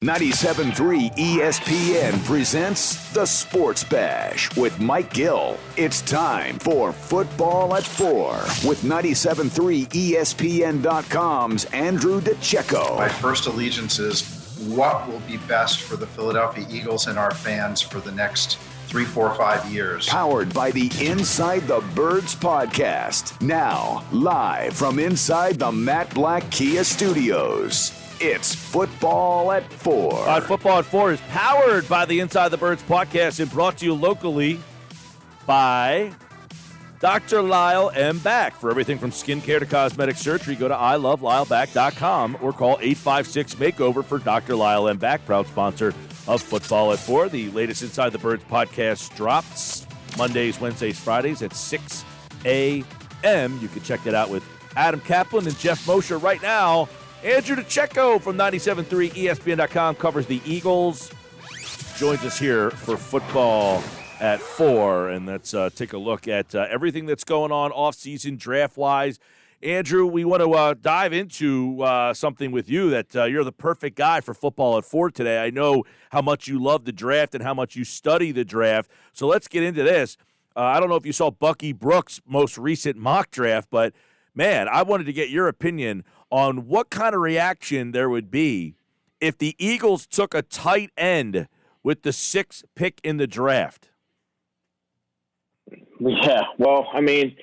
97.3 ESPN presents The Sports Bash with Mike Gill. It's time for Football at 4 with 97.3 ESPN.com's Andrew DiCecco. My first allegiance is what will be best for the Philadelphia Eagles and our fans for the next 3, 4, 5 years. Powered by the Inside the Birds podcast. Now, live from inside the Matt Black Kia Studios. It's Football at 4. Football at 4 is powered by the Inside the Birds podcast and brought to you locally by Dr. Lyle M. Back. For everything from skincare to cosmetic surgery, go to ilovelylback.com or call 856-MAKEOVER for Dr. Lyle M. Back, proud sponsor of Football at 4. The latest Inside the Birds podcast drops Mondays, Wednesdays, Fridays at 6 a.m. You can check it out with Adam Kaplan and Jeff Mosher right now. Andrew DiCecco from 97.3 ESPN.com covers the Eagles. Joins us here for Football at 4. And let's take a look at everything that's going on off-season draft-wise. Andrew, we want to dive into something with you that you're the perfect guy for Football at 4 today. I know how much you love the draft and how much you study the draft. So let's get into this. I don't know if you saw Bucky Brooks' most recent mock draft, but, man, I wanted to get your opinion on what kind of reaction there would be if the Eagles took a tight end with the 6th pick in the draft. Yeah, well, I mean,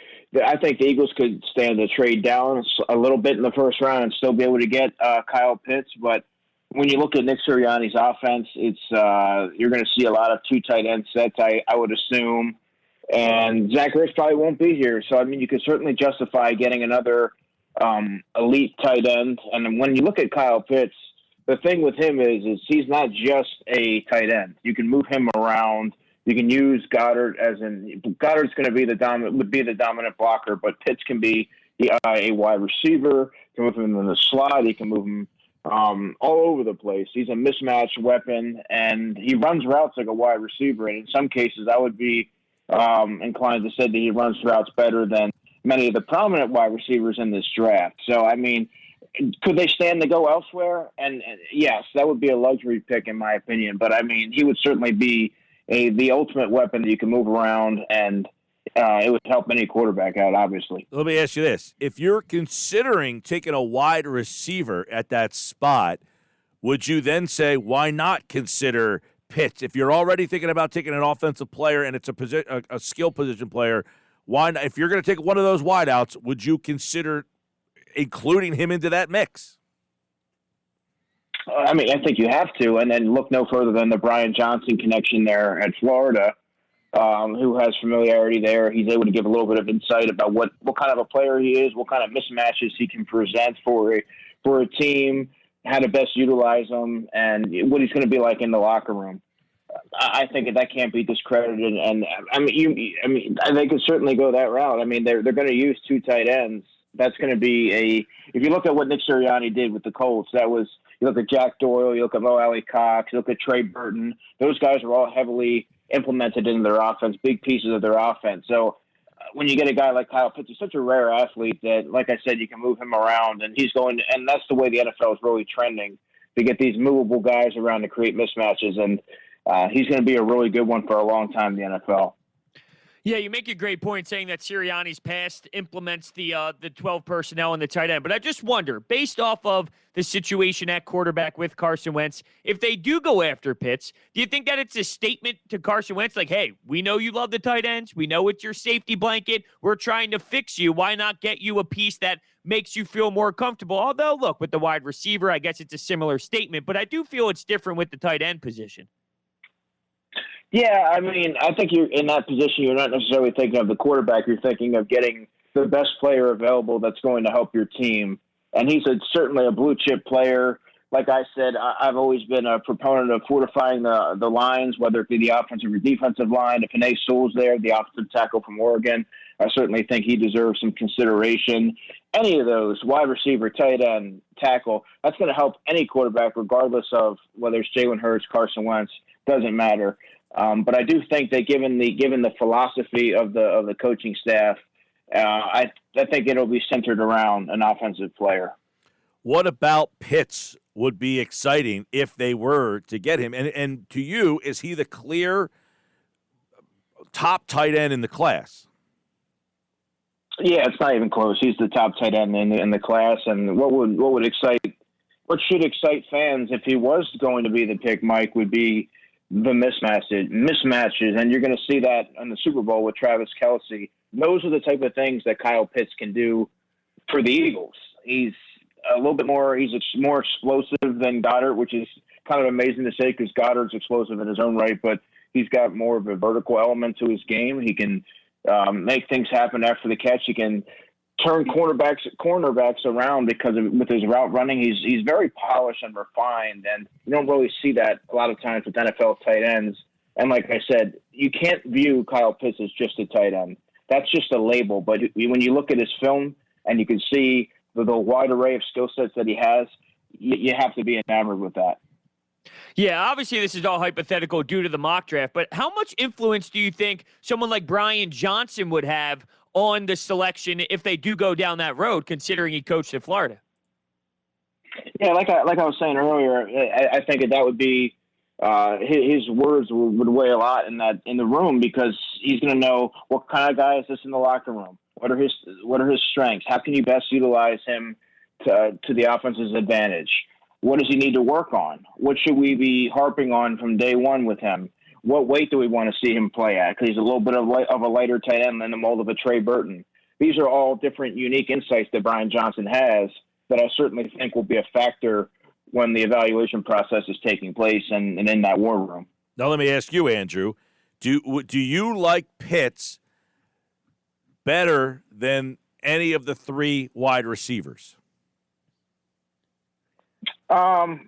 I think the Eagles could stand to trade down a little bit in the first round and still be able to get Kyle Pitts. But when you look at Nick Sirianni's offense, it's you're going to see a lot of 2 tight end sets, I would assume. And Zach Ertz probably won't be here. So, I mean, you could certainly justify getting another elite tight end. And when you look at Kyle Pitts, the thing with him is he's not just a tight end. You can move him around. You can use Goddard Goddard's going to be the dominant blocker, but Pitts can be a wide receiver. You can move him in the slot. You can move him all over the place. He's a mismatched weapon, and he runs routes like a wide receiver. And in some cases, I would be inclined to say that he runs routes better than many of the prominent wide receivers in this draft. So, I mean, could they stand to go elsewhere? And yes, that would be a luxury pick in my opinion. But, I mean, he would certainly be the ultimate weapon that you can move around, and it would help any quarterback out, obviously. Let me ask you this. If you're considering taking a wide receiver at that spot, would you then say, why not consider Pitts? If you're already thinking about taking an offensive player and it's a skill position player, why not? If you're going to take one of those wideouts, would you consider including him into that mix? I mean, I think you have to, and then look no further than the Brian Johnson connection there at Florida, who has familiarity there. He's able to give a little bit of insight about what kind of a player he is, what kind of mismatches he can present for a team, how to best utilize them, and what he's going to be like in the locker room. I think that can't be discredited, and they could certainly go that route. I mean, they're going to use 2 tight ends. That's going to be if you look at what Nick Sirianni did with the Colts, that was, you look at Jack Doyle, you look at Mo Alley Cox, you look at Trey Burton. Those guys are all heavily implemented into their offense, big pieces of their offense. So when you get a guy like Kyle Pitts, he's such a rare athlete that, like I said, you can move him around, and and that's the way the NFL is really trending, to get these movable guys around to create mismatches, and he's going to be a really good one for a long time in the NFL. Yeah, you make a great point saying that Sirianni's past implements the 12 personnel and the tight end. But I just wonder, based off of the situation at quarterback with Carson Wentz, if they do go after Pitts, do you think that it's a statement to Carson Wentz like, hey, we know you love the tight ends. We know it's your safety blanket. We're trying to fix you. Why not get you a piece that makes you feel more comfortable? Although, look, with the wide receiver, I guess it's a similar statement. But I do feel it's different with the tight end position. Yeah, I mean, I think you're in that position. You're not necessarily thinking of the quarterback. You're thinking of getting the best player available that's going to help your team. And he's certainly a blue-chip player. Like I said, I've always been a proponent of fortifying the lines, whether it be the offensive or defensive line. If Panay Sewell's there, the offensive tackle from Oregon, I certainly think he deserves some consideration. Any of those, wide receiver, tight end, tackle, that's going to help any quarterback, regardless of whether it's Jalen Hurts, Carson Wentz, doesn't matter. But I do think that given the philosophy of the coaching staff, I think it'll be centered around an offensive player. What about Pitts would be exciting if they were to get him. And to you, is he the clear top tight end in the class? Yeah, it's not even close. He's the top tight end in the class. And what should excite fans if he was going to be the pick, Mike, would be the mismatches. And you're going to see that in the Super Bowl with Travis Kelce. Those are the type of things that Kyle Pitts can do for the Eagles. He's more explosive than Goddard, which is kind of amazing to say because Goddard's explosive in his own right, but he's got more of a vertical element to his game. He can make things happen after the catch. He can turn cornerbacks around with his route running. He's very polished and refined, and you don't really see that a lot of times with NFL tight ends. And like I said, you can't view Kyle Pitts as just a tight end. That's just a label. But when you look at his film and you can see the wide array of skill sets that he has, you have to be enamored with that. Yeah, obviously this is all hypothetical due to the mock draft, but how much influence do you think someone like Brian Johnson would have on the selection if they do go down that road, considering he coached at Florida? Yeah, like I was saying earlier, I think that would be his words would weigh a lot in the room because he's going to know what kind of guy is this in the locker room. What are his strengths? How can you best utilize him to the offense's advantage? What does he need to work on? What should we be harping on from day one with him? What weight do we want to see him play at? Because he's a little bit of a lighter tight end than the mold of a Trey Burton. These are all different, unique insights that Brian Johnson has that I certainly think will be a factor when the evaluation process is taking place and in that war room. Now let me ask you, Andrew, do you like Pitts better than any of the three wide receivers? To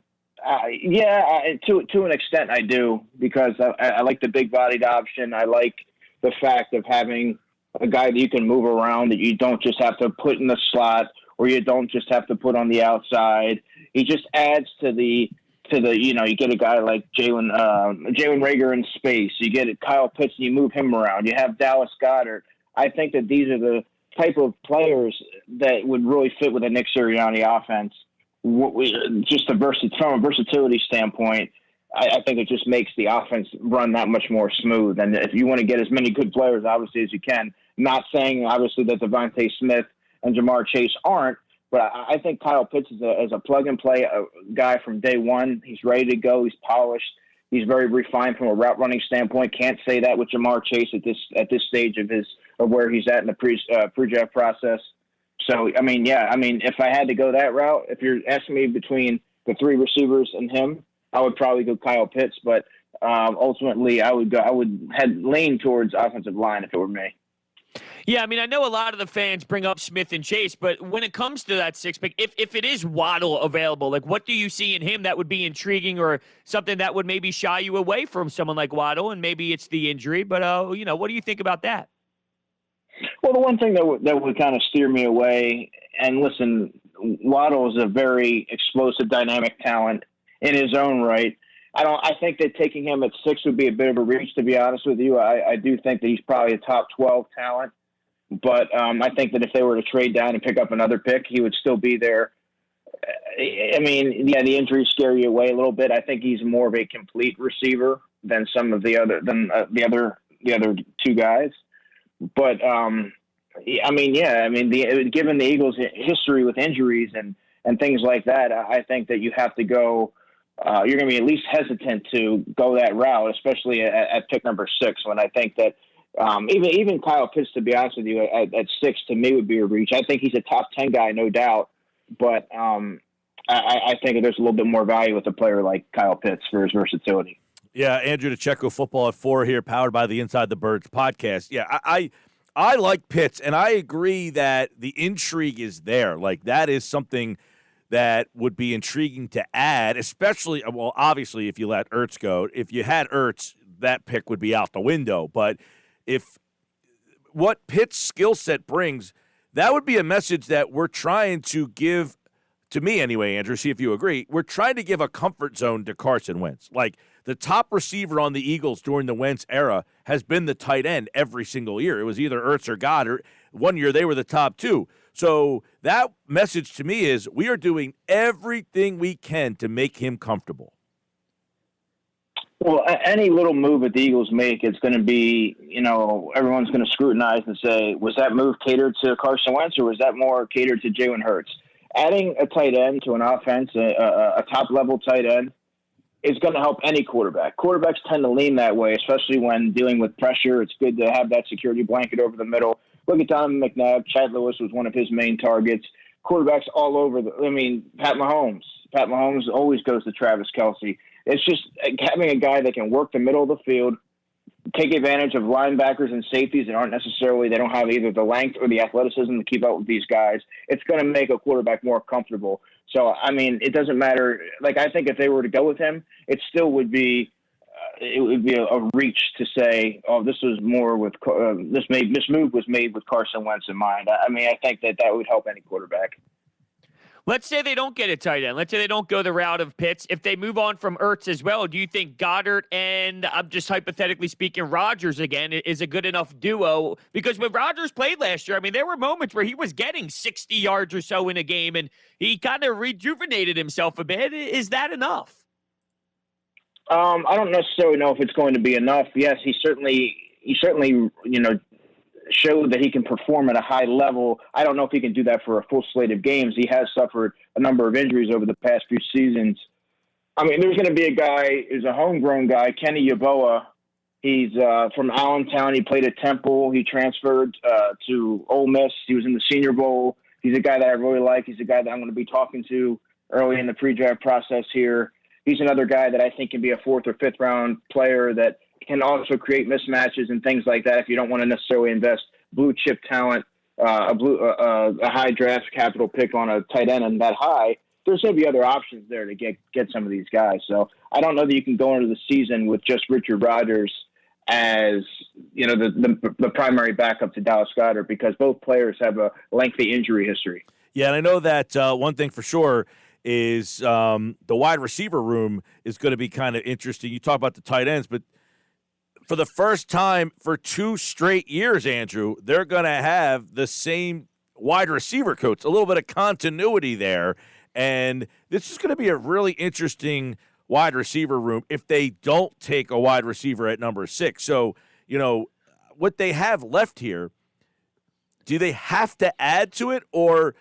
an extent I do, because I like the big-bodied option. I like the fact of having a guy that you can move around, that you don't just have to put in the slot or you don't just have to put on the outside. He just adds to the you get a guy like Jalen Reagor in space. You get Kyle Pitts and you move him around. You have Dallas Goedert. I think that these are the type of players that would really fit with a Nick Sirianni offense. Just from a versatility standpoint, I think it just makes the offense run that much more smooth. And if you want to get as many good players, obviously, as you can, not saying, obviously, that Devontae Smith and Jamar Chase aren't, but I think Kyle Pitts is a plug-and-play guy from day one. He's ready to go. He's polished. He's very refined from a route running standpoint. Can't say that with Jamar Chase at this stage of where he's at in the pre-draft process. So, if I had to go that route, if you're asking me between the three receivers and him, I would probably go Kyle Pitts. But ultimately, I would lean towards offensive line if it were me. Yeah, I know a lot of the fans bring up Smith and Chase, but when it comes to that six pick, if it is Waddle available, like what do you see in him that would be intriguing or something that would maybe shy you away from someone like Waddle? And maybe it's the injury, but what do you think about that? Well, the one thing that would kind of steer me away, and listen, Waddle is a very explosive, dynamic talent in his own right. I think that taking him at 6 would be a bit of a reach, to be honest with you. I do think that he's probably a top 12 talent, but I think that if they were to trade down and pick up another pick, he would still be there. The injuries scare you away a little bit. I think he's more of a complete receiver than some of the other two guys. But given the Eagles' history with injuries and things like that, I think that you have to go. You're going to be at least hesitant to go that route, especially at pick number 6. When I think that even Kyle Pitts, to be honest with you, at 6 to me would be a reach. I think he's a top 10 guy, no doubt. But I think there's a little bit more value with a player like Kyle Pitts for his versatility. Yeah, Andrew DiCecco, Football at 4 here, powered by the Inside the Birds podcast. Yeah, I like Pitts, and I agree that the intrigue is there. Like, that is something that would be intriguing to add, especially, well, obviously, if you let Ertz go. If you had Ertz, that pick would be out the window. But if what Pitt's skill set brings, that would be a message that we're trying to give, to me anyway, Andrew, see if you agree, we're trying to give a comfort zone to Carson Wentz. Like, the top receiver on the Eagles during the Wentz era has been the tight end every single year. It was either Ertz or Goddard. One year they were the top two. So that message to me is we are doing everything we can to make him comfortable. Well, any little move that the Eagles make, it's going to be, everyone's going to scrutinize and say, was that move catered to Carson Wentz or was that more catered to Jalen Hurts? Adding a tight end to an offense, a top-level tight end, is going to help any quarterback. Quarterbacks tend to lean that way, especially when dealing with pressure. It's good to have that security blanket over the middle. Look at Donovan McNabb. Chad Lewis was one of his main targets. Quarterbacks all over. Pat Mahomes. Pat Mahomes always goes to Travis Kelce. It's just having a guy that can work the middle of the field, take advantage of linebackers and safeties that they don't have either the length or the athleticism to keep up with these guys. It's going to make a quarterback more comfortable. So, it doesn't matter. I think if they were to go with him, it still would be a reach to say, oh, this was more with this move was made with Carson Wentz in mind. I think that would help any quarterback. Let's say they don't get a tight end. Let's say they don't go the route of Pitts. If they move on from Ertz as well, do you think Goddard and, I'm just hypothetically speaking, Rodgers again is a good enough duo? Because when Rodgers played last year, there were moments where he was getting 60 yards or so in a game, and he kind of rejuvenated himself a bit. Is that enough? I don't necessarily know if it's going to be enough. Yes, he certainly showed that he can perform at a high level. I don't know if he can do that for a full slate of games. He has suffered a number of injuries over the past few seasons. There's going to be a guy who's a homegrown guy, Kenny Yeboah. He's from Allentown. He played at Temple. He transferred to Ole Miss. He was in the Senior Bowl. He's a guy that I really like. He's a guy that I'm going to be talking to early in the pre-draft process here. He's another guy that I think can be a 4th or 5th round player that can also create mismatches and things like that if you don't want to necessarily invest blue chip talent, a high draft capital pick on a tight end and that high. There's going to be other options there to get some of these guys. So I don't know that you can go into the season with just Richard Rodgers as the primary backup to Dallas Goedert, because both players have a lengthy injury history. Yeah, and I know that one thing for sure is the wide receiver room is going to be kind of interesting. You talk about the tight ends, but for the first time for 2 straight years, Andrew, they're going to have the same wide receiver coach, a little bit of continuity there. And this is going to be a really interesting wide receiver room if they don't take a wide receiver at number 6. So, what they have left here, do they have to add to it, or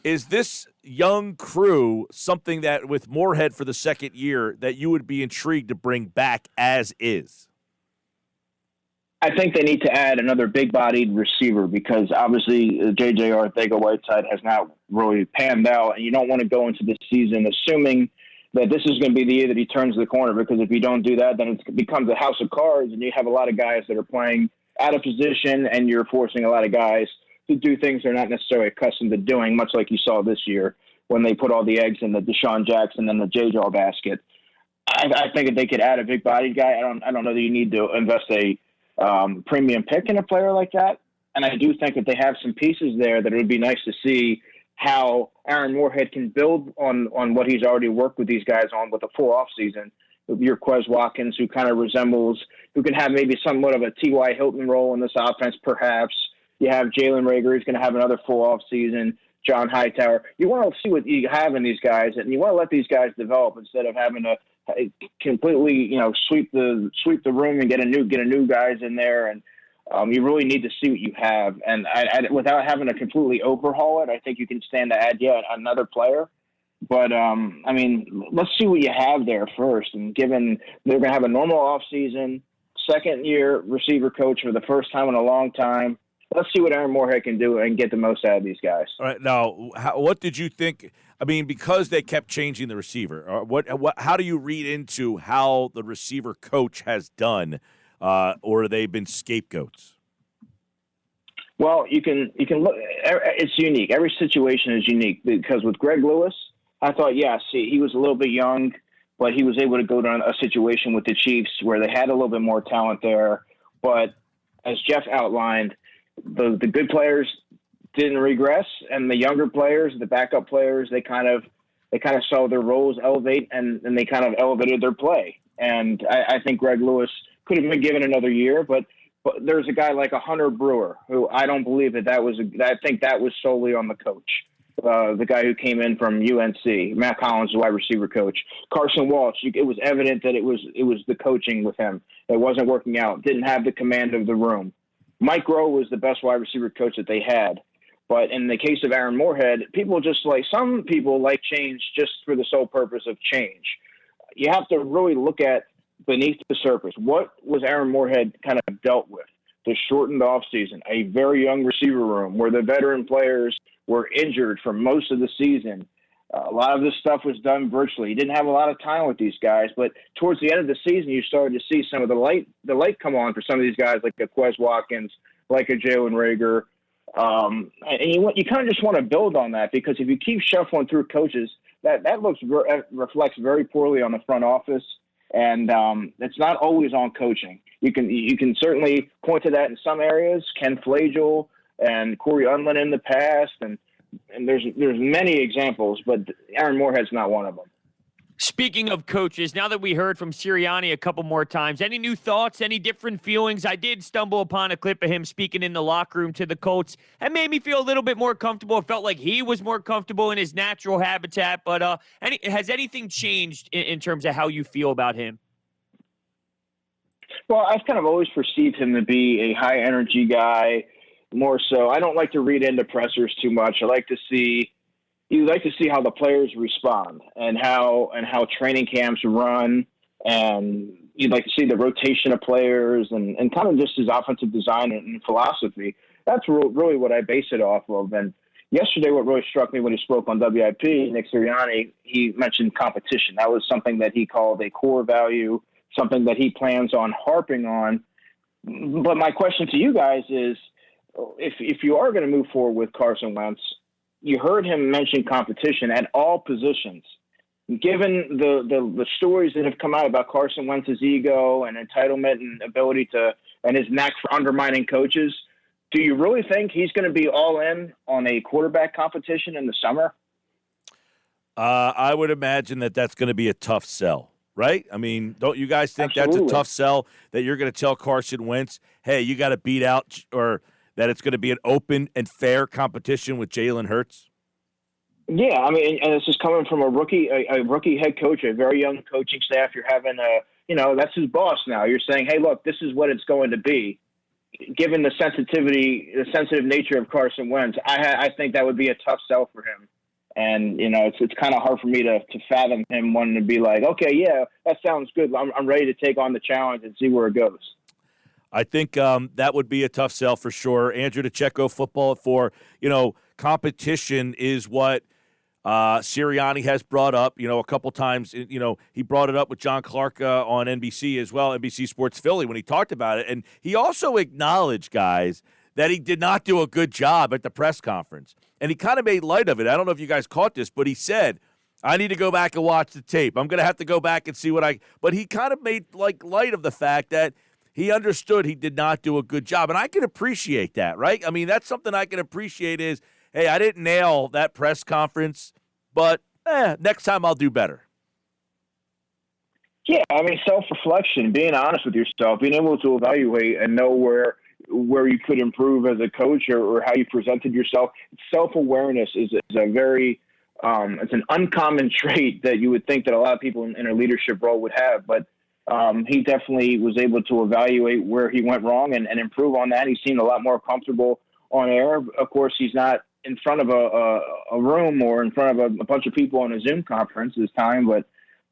is this young crew something that with Moorhead for the second year that you would be intrigued to bring back as is? I think they need to add another big-bodied receiver because obviously J.J. Arcega-Whiteside has not really panned out, and you don't want to go into this season assuming that this is going to be the year that he turns the corner, because if you don't do that, then it becomes a house of cards, and you have a lot of guys that are playing out of position, and you're forcing a lot of guys to do things they're not necessarily accustomed to doing, much like you saw this year when they put all the eggs in the Deshaun Jackson and the J-Jaw basket. I think if they could add a big-bodied guy, I don't know that you need to invest a premium pick in a player like that. And I do think that they have some pieces there that it would be nice to see how Aaron Moorhead can build on what he's already worked with these guys on with a full offseason. Your Quez Watkins, who kind of resembles, who can have maybe somewhat of a T.Y. Hilton role in this offense, perhaps. You have Jalen Reagor, who's going to have another full offseason. John Hightower. You want to see what you have in these guys, and you want to let these guys develop instead of having to completely, sweep the room and get a new guys in there. And you really need to see what you have. And without having to completely overhaul it, I think you can stand to add yet another player. But let's see what you have there first. And given they're going to have a normal offseason, second year receiver coach for the first time in a long time, let's see what Aaron Moorhead can do and get the most out of these guys. All right. Now, what did you think? Because they kept changing the receiver, how do you read into how the receiver coach has done, or they've been scapegoats? Well, you can look. It's unique. Every situation is unique because with Greg Lewis, I thought, he was a little bit young, but he was able to go to a situation with the Chiefs where they had a little bit more talent there. But as Jeff outlined, the good players didn't regress, and the younger players, the backup players, they kind of saw their roles elevate, and they kind of elevated their play. And I think Greg Lewis could have been given another year, but But there's a guy like a Hunter Brewer who I don't believe I think that was solely on the coach. The guy who came in from UNC, Matt Collins, the wide receiver coach. Carson Walsh, it was evident that it was the coaching with him. It wasn't working out. Didn't have the command of the room. Mike Rowe was the best wide receiver coach that they had. But in the case of Aaron Moorhead, some people like change just for the sole purpose of change. You have to really look at beneath the surface. What was Aaron Moorhead kind of dealt with? The shortened offseason, a very young receiver room where the veteran players were injured for most of the season. A lot of this stuff was done virtually. He didn't have a lot of time with these guys, but towards the end of the season, you started to see some of the light come on for some of these guys, like a Quez Watkins, like a Jalen Reagor. And you kind of just want to build on that, because if you keep shuffling through coaches, that reflects very poorly on the front office, and it's not always on coaching. You can certainly point to that in some areas. Ken Flagel and Corey Unlin in the past, and there's many examples, but Aaron Moorhead's not one of them. Speaking of coaches, now that we heard from Sirianni a couple more times, any new thoughts, any different feelings? I did stumble upon a clip of him speaking in the locker room to the Colts. That made me feel a little bit more comfortable. It felt like he was more comfortable in his natural habitat. But has anything changed in terms of how you feel about him? Well, I've kind of always perceived him to be a high-energy guy, more so. I don't like to read into pressers too much. You like to see how the players respond and how training camps run, and you'd like to see the rotation of players and kind of just his offensive design and philosophy. That's really what I base it off of. And yesterday, what really struck me when he spoke on WIP, Nick Sirianni, he mentioned competition. That was something that he called a core value, something that he plans on harping on. But my question to you guys is, if you are going to move forward with Carson Wentz, you heard him mention competition at all positions. Given the stories that have come out about Carson Wentz's ego and entitlement and ability and his knack for undermining coaches, do you really think he's going to be all in on a quarterback competition in the summer? I would imagine that's going to be a tough sell, right? I mean, don't you guys think Absolutely. That's a tough sell, that you're going to tell Carson Wentz, hey, you got to beat out, or that it's going to be an open and fair competition with Jalen Hurts? Yeah, I mean, and this is coming from a rookie head coach, a very young coaching staff. You're having that's his boss now. You're saying, hey, look, this is what it's going to be. Given the sensitive nature of Carson Wentz, I think that would be a tough sell for him. And, it's kind of hard for me to fathom him wanting to be like, okay, yeah, that sounds good. I'm ready to take on the challenge and see where it goes. I think that would be a tough sell for sure. Andrew DiCecco, Football at 4. Competition is what Sirianni has brought up, a couple times. He brought it up with John Clark on NBC as well, NBC Sports Philly, when he talked about it. And he also acknowledged, guys, that he did not do a good job at the press conference. And he kind of made light of it. I don't know if you guys caught this, but he said, I need to go back and watch the tape. I'm going to have to go back and see but he kind of made light of the fact that he understood he did not do a good job. And I can appreciate that, right? I mean, that's something I can appreciate is, hey, I didn't nail that press conference, but next time I'll do better. Yeah, I mean, self-reflection, being honest with yourself, being able to evaluate and know where you could improve as a coach or how you presented yourself. Self-awareness is a very it's an uncommon trait that you would think that a lot of people in a leadership role would have, but he definitely was able to evaluate where he went wrong and improve on that. He seemed a lot more comfortable on air. Of course, he's not in front of a room or in front of a bunch of people on a Zoom conference this time. But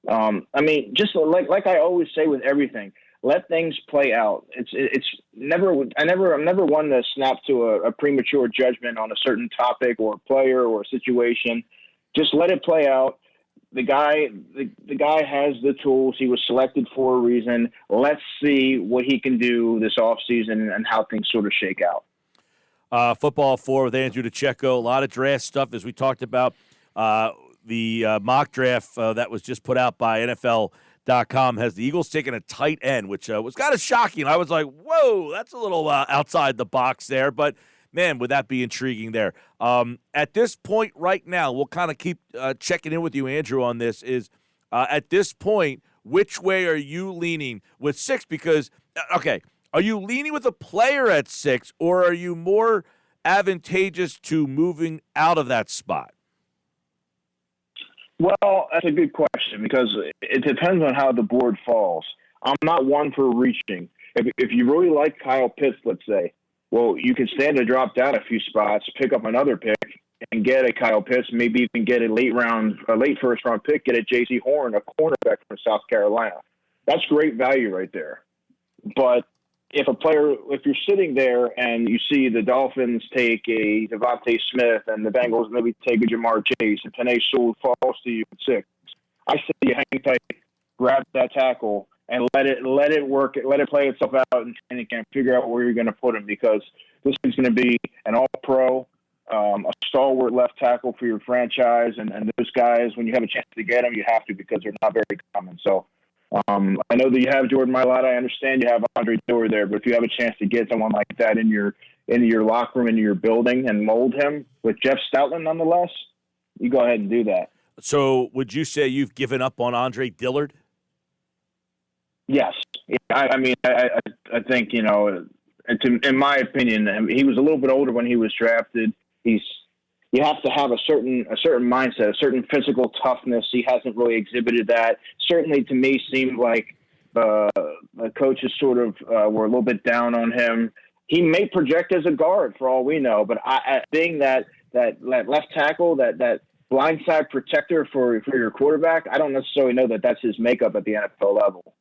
I mean, just like I always say with everything, let things play out. I'm never one to snap to a premature judgment on a certain topic or player or situation. Just let it play out. The guy has the tools. He was selected for a reason. Let's see what he can do this offseason and how things sort of shake out. Football 4 with Andrew DiCecco. A lot of draft stuff, as we talked about. The mock draft that was just put out by NFL.com has the Eagles taking a tight end, which was kind of shocking. I was like, whoa, that's a little outside the box there. But, man, would that be intriguing there. At this point right now, we'll kind of keep checking in with you, Andrew, on this, is at this point, which way are you leaning with 6? Because, okay, Are you leaning with a player at 6, or are you more advantageous to moving out of that spot? Well, that's a good question because it depends on how the board falls. I'm not one for reaching. If you really like Kyle Pitts, let's say, well, you can stand to drop down a few spots, pick up another pick, and get a Kyle Pitts, maybe even get a late first round pick, get a J.C. Horn, a cornerback from South Carolina. That's great value right there. But if you're sitting there and you see the Dolphins take a Devontae Smith and the Bengals maybe take a Jamar Chase and Penei Sewell falls to you at 6, I say you hang tight, grab that tackle, and let it work, let it play itself out, and you can figure out where you're going to put him because this is going to be an all-pro, a stalwart left tackle for your franchise, and those guys, when you have a chance to get them, you have to because they're not very common. So I know that you have Jordan Mailata. I understand you have Andre Dillard there, but if you have a chance to get someone like that into your locker room, into your building, and mold him with Jeff Stoutland nonetheless, you go ahead and do that. So would you say you've given up on Andre Dillard? Yes. I mean, I think, in my opinion, he was a little bit older when he was drafted. You have to have a certain mindset, a certain physical toughness. He hasn't really exhibited that. Certainly, to me, seemed like the coaches sort of were a little bit down on him. He may project as a guard for all we know, but being that left tackle, that blindside protector for your quarterback, I don't necessarily know that that's his makeup at the NFL level.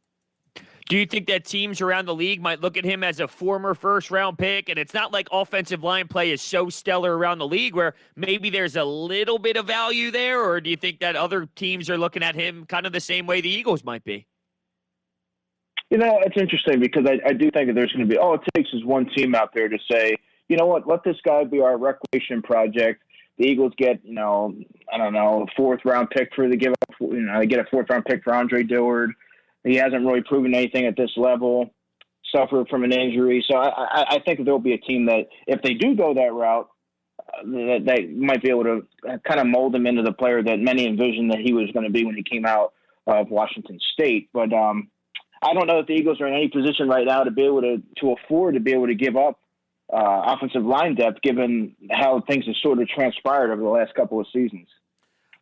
Do you think that teams around the league might look at him as a former first-round pick, and it's not like offensive line play is so stellar around the league where maybe there's a little bit of value there, or do you think that other teams are looking at him kind of the same way the Eagles might be? It's interesting because I do think that there's going to be, it takes is one team out there to say, you know what, let this guy be our recreation project. The Eagles get, I don't know, a 4th-round pick they get a 4th-round pick for Andre Dillard. He hasn't really proven anything at this level, suffered from an injury. So I think there'll be a team that, if they do go that route, that might be able to kind of mold him into the player that many envisioned that he was going to be when he came out of Washington State. But I don't know if the Eagles are in any position right now to be able to afford to be able to give up offensive line depth, given how things have sort of transpired over the last couple of seasons.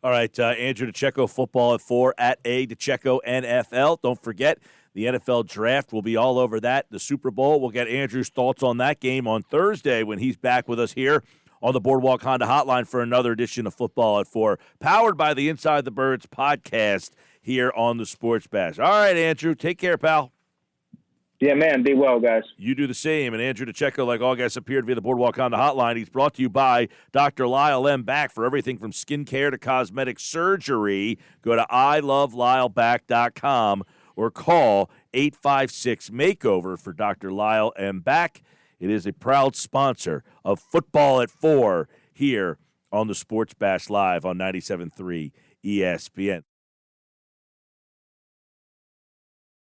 All right, Andrew DiCecco, football at 4 at A DiCecco NFL. Don't forget, the NFL draft will be all over that. The Super Bowl, we'll get Andrew's thoughts on that game on Thursday when he's back with us here on the Boardwalk Honda Hotline for another edition of Football at 4, powered by the Inside the Birds podcast here on the Sports Bash. All right, Andrew, take care, pal. Yeah, man, be well, guys. You do the same. And Andrew DiCecco, like all guys appeared via the Boardwalk Honda Hotline, he's brought to you by Dr. Lyle M. Back for everything from skincare to cosmetic surgery. Go to ilovelylback.com or call 856-MAKEOVER for Dr. Lyle M. Back. It is a proud sponsor of Football at 4 here on the Sports Bash Live on 97.3 ESPN.